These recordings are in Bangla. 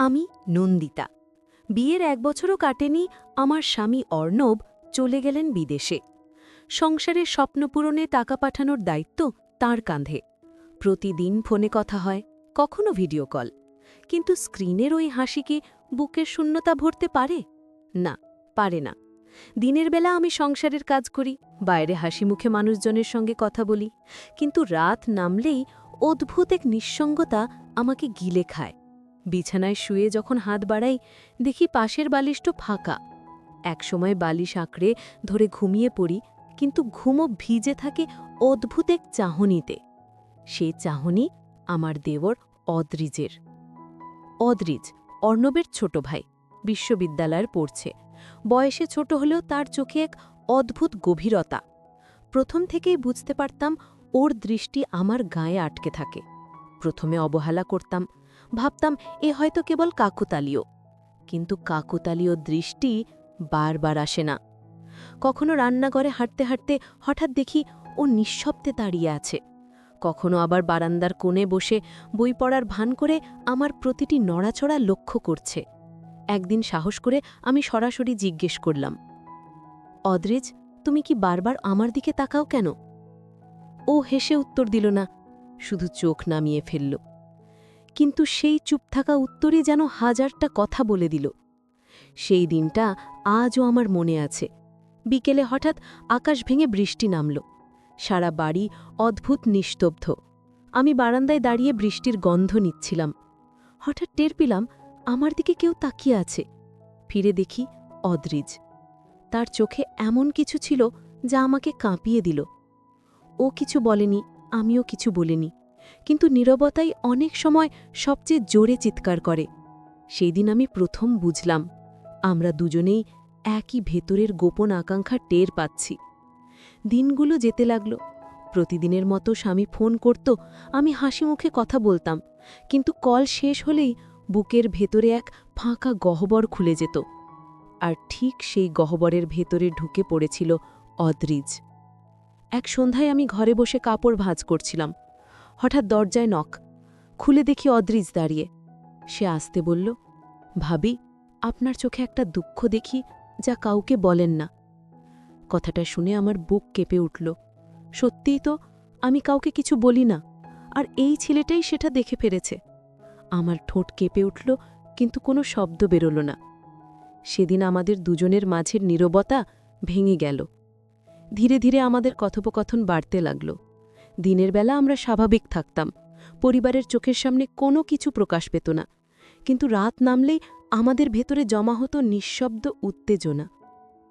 আমি নন্দিতা। বিয়ের 1 বছরও কাটেনি আমার স্বামী অর্ণব চলে গেলেন বিদেশে। সংসারের স্বপ্ন পূরণে টাকা পাঠানোর দায়িত্ব তাঁর কাঁধে। প্রতিদিন ফোনে কথা হয়, কখনো ভিডিও কল। কিন্তু স্ক্রিনের ওই হাসি কি বুকের শূন্যতা ভরতে পারে? না, পারে না। দিনের বেলা আমি সংসারের কাজ করি, বাইরে হাসি মুখে মানুষজনের সঙ্গে কথা বলি, কিন্তু রাত নামলেই অদ্ভুত এক নিঃসঙ্গতা আমাকে গিলে খায়। বিছানায় শুয়ে যখন হাত বাড়াই, দেখি পাশের বালিশটা ফাঁকা। একসময় বালিশ আঁকড়ে ধরে ঘুমিয়ে পড়ি, কিন্তু ঘুমও ভিজে থাকে অদ্ভুত এক চাহনিতে। সেই চাহনি আমার দেওর অদ্রিজের। অদ্রিজ অর্ণবের ছোট ভাই, বিশ্ববিদ্যালয়ের পড়ছে। বয়সে ছোট হলেও তার চোখে এক অদ্ভুত গভীরতা। প্রথম থেকেই বুঝতে পারতাম ওর দৃষ্টি আমার গায়ে আটকে থাকে। প্রথমে অবহেলা করতাম, ভাবতাম এ হয়তো কেবল কাকতালীয়। কিন্তু কাকতালীয় দৃষ্টি বারবার আসে না। কখনো রান্নাঘরে হাঁটতে হাঁটতে হঠাৎ দেখি ও নিঃশব্দে দাঁড়িয়ে আছে। কখনো আবার বারান্দার কোণে বসে বই পড়ার ভান করে আমার প্রতিটি নড়াচড়া লক্ষ্য করছে। একদিন সাহস করে আমি সরাসরি জিজ্ঞেস করলাম, অদ্রিজ, তুমি কি বারবার আমার দিকে তাকাও কেন? ও হেসে উত্তর দিল না, শুধু চোখ নামিয়ে ফেলল। কিন্তু সেই চুপ থাকা উত্তরই যেন হাজারটা কথা বলে দিল। সেই দিনটা আজও আমার মনে আছে। বিকেলে হঠাৎ আকাশ ভেঙে বৃষ্টি নামল। সারা বাড়ি অদ্ভুত নিস্তব্ধ। আমি বারান্দায় দাঁড়িয়ে বৃষ্টির গন্ধ নিচ্ছিলাম। হঠাৎ টের পেলাম আমার দিকে কেউ তাকিয়ে আছে। ফিরে দেখি অদ্রিজ। তার চোখে এমন কিছু ছিল যা আমাকে কাঁপিয়ে দিল। ও কিছু বলেনি, আমিও কিছু বলিনি, কিন্তু নীরবতাই অনেক সময় সবচেয়ে জোরে চিৎকার করে। সেই দিন আমি প্রথম বুঝলাম আমরা দুজনেই একই ভেতরের গোপন আকাঙ্ক্ষা টের পাচ্ছি। দিনগুলো যেতে লাগল। প্রতিদিনের মতো স্বামী ফোন করত, আমি হাসি মুখে কথা বলতাম, কিন্তু কল শেষ হলেই বুকের ভেতরে এক ফাঁকা গহ্বর খুলে যেত। আর ঠিক সেই গহ্বরের ভেতরে ঢুকে পড়েছিল অদ্রিজ। এক সন্ধ্যায় আমি ঘরে বসে কাপড় ভাঁজ করছিলাম। হঠাৎ দরজায় নক। খুলে দেখি অদ্রিজ দাঁড়িয়ে। সে আসতে বলল, ভাবি, আপনার চোখে একটা দুঃখ দেখি যা কাউকে বলেন না। কথাটা শুনে আমার বুক কেঁপে উঠল। সত্যিই তো, আমি কাউকে কিছু বলি না, আর এই ছেলেটাই সেটা দেখে ফেলেছে। আমার ঠোঁট কেঁপে উঠল, কিন্তু কোনো শব্দ বেরোল না। সেদিন আমাদের দুজনের মাঝের নীরবতা ভেঙে গেল। ধীরে ধীরে আমাদের কথোপকথন বাড়তে লাগল। দিনের বেলা আমরা স্বাভাবিক থাকতাম, পরিবারের চোখের সামনে কোনো কিছু প্রকাশ পেত না, কিন্তু রাত নামলেই আমাদের ভেতরে জমা হতো নিঃশব্দ উত্তেজনা।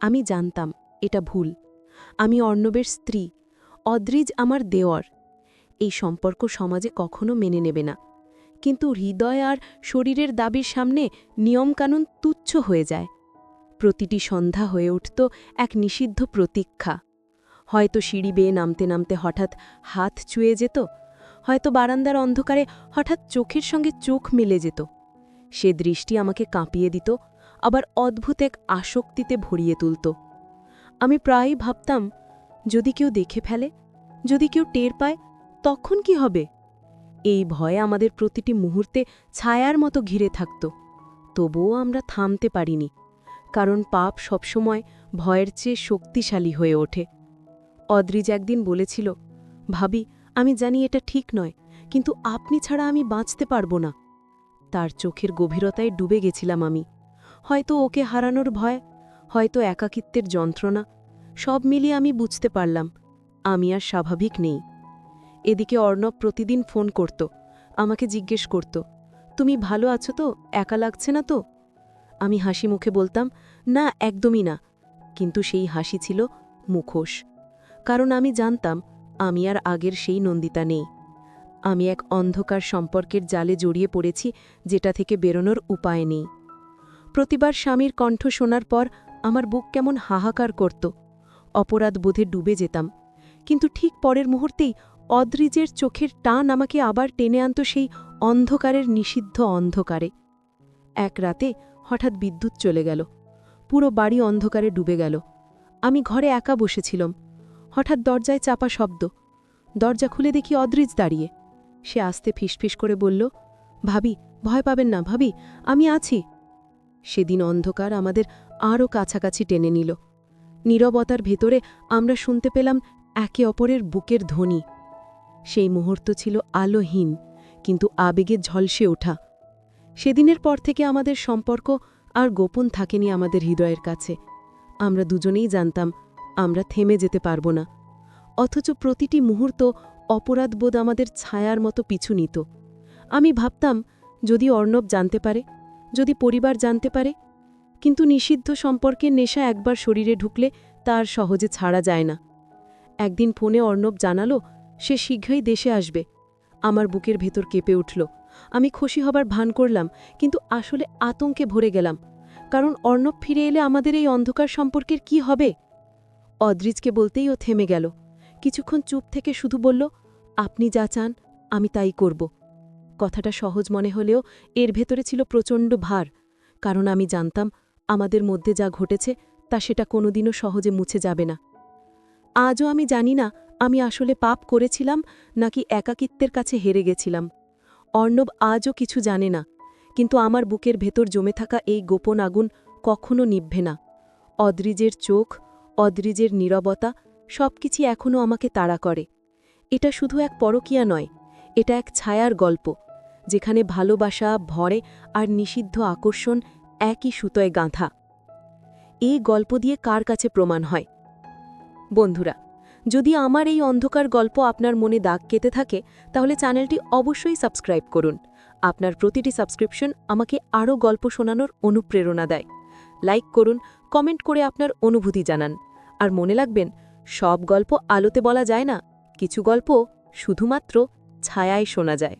আমি জানতাম এটা ভুল। আমি অর্ণবের স্ত্রী, অদ্রিজ আমার দেওর। এই সম্পর্ক সমাজে কখনো মেনে নেবে না, কিন্তু হৃদয় আর শরীরের দাবির সামনে নিয়মকানুন তুচ্ছ হয়ে যায়। প্রতিটি সন্ধ্যা হয়ে উঠত এক নিষিদ্ধ প্রতীক্ষা। হয়তো সিঁড়ি বেয়ে নামতে নামতে হঠাৎ হাত ছুঁয়ে যেত, হয়তো বারান্দার অন্ধকারে হঠাৎ চোখের সঙ্গে চোখ মিলে যেত। সে দৃষ্টি আমাকে কাঁপিয়ে দিত, আবার অদ্ভুত এক আসক্তিতে ভরিয়ে তুলত। আমি প্রায়ই ভাবতাম, যদি কেউ দেখে ফেলে, যদি কেউ টের পায়, তখন কি হবে? এই ভয়ে আমাদের প্রতিটি মুহূর্তে ছায়ার মতো ঘিরে থাকত। তবুও আমরা থামতে পারিনি, কারণ পাপ সবসময় ভয়ের চেয়ে শক্তিশালী হয়ে ওঠে। অদ্রিজ একদিন বলেছিল, ভাবি, আমি জানি এটা ঠিক নয়, কিন্তু আপনি ছাড়া আমি বাঁচতে পারব না। তার চোখের গভীরতায় ডুবে গেছিলাম আমি। হয়তো ওকে হারানোর ভয়, হয়তো একাকিত্বের যন্ত্রণা, সব মিলিয়ে আমি বুঝতে পারলাম আমি আর স্বাভাবিক নেই। এদিকে অর্ণব প্রতিদিন ফোন করত, আমাকে জিজ্ঞেস করত, তুমি ভালো আছো তো, একা লাগছে না তো? আমি হাসি মুখে বলতাম, না, একদমই না। কিন্তু সেই হাসি ছিল মুখোশ, কারণ আমি জানতাম আমি আর আগের সেই নন্দিতা নেই। আমি এক অন্ধকার সম্পর্কের জালে জড়িয়ে পড়েছি, যেটা থেকে বেরোনোর উপায় নেই। প্রতিবার স্বামীর কণ্ঠ শোনার পর আমার বুক কেমন হাহাকার করত। অপরাধ বোধে ডুবে যেতাম, কিন্তু ঠিক পরের মুহূর্তেই অদ্রিজের চোখের টান আমাকে আবার টেনে আনত সেই অন্ধকারের নিষিদ্ধ অন্ধকারে। এক রাতে হঠাৎ বিদ্যুৎ চলে গেল। পুরো বাড়ি অন্ধকারে ডুবে গেল। আমি ঘরে একা বসেছিলাম। হঠাৎ দরজায় চাপা শব্দ। দরজা খুলে দেখি অদ্রিজ দাঁড়িয়ে। সে আস্তে ফিসফিস করে বলল, ভাবি, ভয় পাবেন না ভাবি, আমি আছি। সেদিন অন্ধকার আমাদের আরও কাছাকাছি টেনে নিল। নীরবতার ভেতরে আমরা শুনতে পেলাম একে অপরের বুকের ধ্বনি। সেই মুহূর্ত ছিল আলোহীন, কিন্তু আবেগে ঝলসে ওঠা। সেদিনের পর থেকে আমাদের সম্পর্ক আর গোপন থাকেনি আমাদের হৃদয়ের কাছে। আমরা দুজনেই জানতাম আমরা থেমে যেতে পারব না। অথচ প্রতিটি মুহূর্ত অপরাধবোধ আমাদের ছায়ার মতো পিছু নিত। আমি ভাবতাম, যদি অর্ণব জানতে পারে, যদি পরিবার জানতে পারে। কিন্তু নিষিদ্ধ সম্পর্কের নেশা একবার শরীরে ঢুকলে তার সহজে ছাড়া যায় না। একদিন ফোনে অর্ণব জানালো সে শীঘ্রই দেশে আসবে। আমার বুকের ভেতর কেঁপে উঠল। আমি খুশি হবার ভান করলাম, কিন্তু আসলে আতঙ্কে ভরে গেলাম। কারণ অর্ণব ফিরে এলে আমাদের এই অন্ধকার সম্পর্কের কি হবে? অদ্রিজকে বলতেই ও থেমে গেল। কিছুক্ষণ চুপ থেকে শুধু বলল, আপনি যা চান আমি তাই করব। কথাটা সহজ মনে হলেও এর ভেতরে ছিল প্রচণ্ড ভার। কারণ আমি জানতাম আমাদের মধ্যে যা ঘটেছে তা সেটা কোনোদিনও সহজে মুছে যাবে না। আজও আমি জানি না আমি আসলে পাপ করেছিলাম নাকি একাকিত্বের কাছে হেরে গেছিলাম। অর্ণব আজও কিছু জানে না, কিন্তু আমার বুকের ভেতর জমে থাকা এই গোপন আগুন কখনো নিভবে না। অদ্রিজের চোখ, অদ্রিজের নীরবতা সবকিছু এখনও আমাকে তাড়া করে। এটা শুধু এক পরকীয়া নয়, এটা এক ছায়ার গল্প, যেখানে ভালোবাসা, ভয় আর নিষিদ্ধ আকর্ষণ একই সুতোয় গাঁথা। এই গল্প দিয়ে কার কাছে প্রমাণ হয়? বন্ধুরা, যদি আমার এই অন্ধকার গল্প আপনার মনে দাগ কেটে থাকে, তাহলে চ্যানেলটি অবশ্যই সাবস্ক্রাইব করুন। আপনার প্রতিটি সাবস্ক্রিপশন আমাকে আরও গল্প শোনানোর অনুপ্রেরণা দেয়। লাইক করুন, কমেন্ট করে আপনার অনুভূতি জানান। আর মনে রাখবেন, সব গল্প আলোতে বলা যায় না, কিছু গল্প শুধুমাত্র ছায়ায় শোনা যায়।